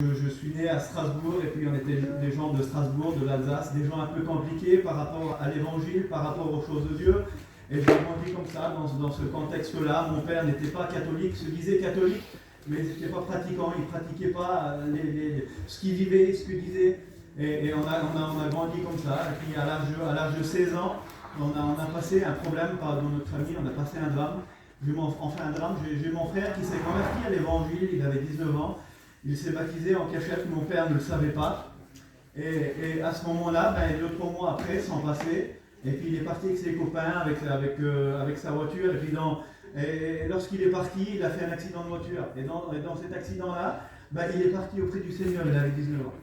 Je suis né à Strasbourg et puis on était des gens de Strasbourg, de l'Alsace, des gens un peu compliqués par rapport à l'évangile, par rapport aux choses de Dieu. Et j'ai grandi comme ça, dans ce contexte-là. Mon père n'était pas catholique, se disait catholique, mais il n'était pas pratiquant, il ne pratiquait pas ce qu'il vivait, ce qu'il disait. Et on a grandi comme ça. Et puis à l'âge de 16 ans, on a passé un problème dans notre famille, on a passé un drame. Un drame, j'ai mon frère qui s'est converti à l'évangile, il avait 19 ans. Il s'est baptisé en cachette, mon père ne le savait pas. Et à ce moment-là, 2-3 mois après, sans passer, et puis il est parti avec ses copains, avec sa voiture, et lorsqu'il est parti, il a fait un accident de voiture. Et dans cet accident-là, il est parti auprès du Seigneur, il avait 19 ans.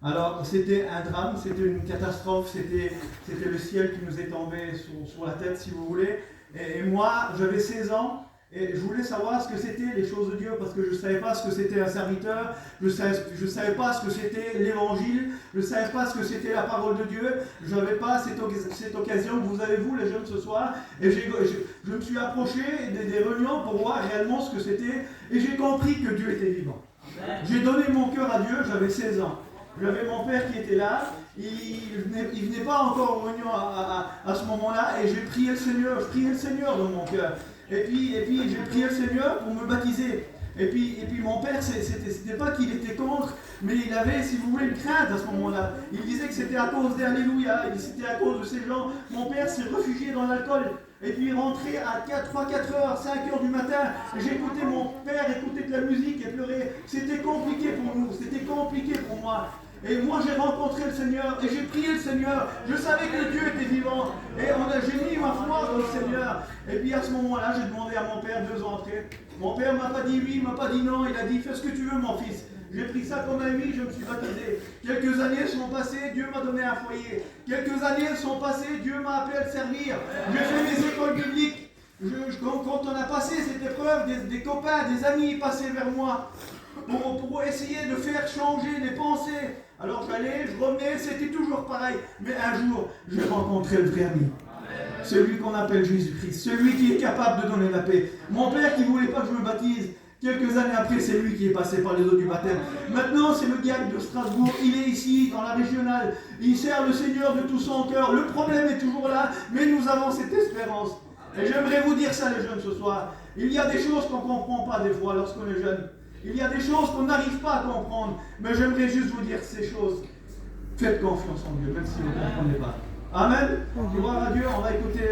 Alors c'était un drame, c'était une catastrophe, c'était le ciel qui nous est tombé sur la tête, si vous voulez. Et moi, j'avais 16 ans, et je voulais savoir ce que c'était les choses de Dieu, parce que je ne savais pas ce que c'était un serviteur, je ne savais pas ce que c'était l'évangile, je ne savais pas ce que c'était la parole de Dieu, je n'avais pas cette occasion que vous avez, vous les jeunes, ce soir, et je me suis approché des réunions pour voir réellement ce que c'était, et j'ai compris que Dieu était vivant. J'ai donné mon cœur à Dieu, j'avais 16 ans. J'avais mon père qui était là, il venait pas encore aux réunions à ce moment-là, et j'ai prié le Seigneur, je priais le Seigneur dans mon cœur. Et puis j'ai prié le Seigneur pour me baptiser. Et puis mon père, c'était pas qu'il était contre, mais il avait, si vous voulez, une crainte à ce moment-là. Il disait que c'était à cause d'Alléluia, c'était à cause de ces gens. Mon père s'est réfugié dans l'alcool. Et puis il rentrait à 3-4 heures, 5 heures du matin. J'écoutais mon père écouter de la musique et pleurer. C'était compliqué pour nous, c'était compliqué pour moi. Et moi j'ai rencontré le Seigneur et j'ai prié le Seigneur. Je savais que Dieu était vivant. Et j'ai mis ma foi dans le Seigneur. Et puis à ce moment-là, j'ai demandé à mon père 2 ans après. Mon père m'a pas dit oui, m'a pas dit non. Il a dit fais ce que tu veux mon fils. J'ai pris ça comme un oui, je me suis baptisé. Quelques années sont passées, Dieu m'a donné un foyer. Quelques années sont passées, Dieu m'a appelé à le servir. J'ai fait mes écoles bibliques. Quand on a passé cette épreuve, des copains, des amis passaient vers moi pour essayer de faire changer les pensées. Alors j'allais, je revenais, c'était toujours pareil. Mais un jour, j'ai rencontré le vrai ami. Celui qu'on appelle Jésus-Christ, celui qui est capable de donner la paix. Mon père qui ne voulait pas que je me baptise, quelques années après, c'est lui qui est passé par les eaux du baptême. Maintenant, c'est le diacre de Strasbourg, il est ici, dans la régionale. Il sert le Seigneur de tout son cœur. Le problème est toujours là, mais nous avons cette espérance. Et j'aimerais vous dire ça, les jeunes, ce soir. Il y a des choses qu'on ne comprend pas des fois lorsqu'on est jeune. Il y a des choses qu'on n'arrive pas à comprendre. Mais j'aimerais juste vous dire ces choses. Faites confiance en Dieu, même si vous ne comprenez pas. Amen. Gloire à Dieu, on va écouter...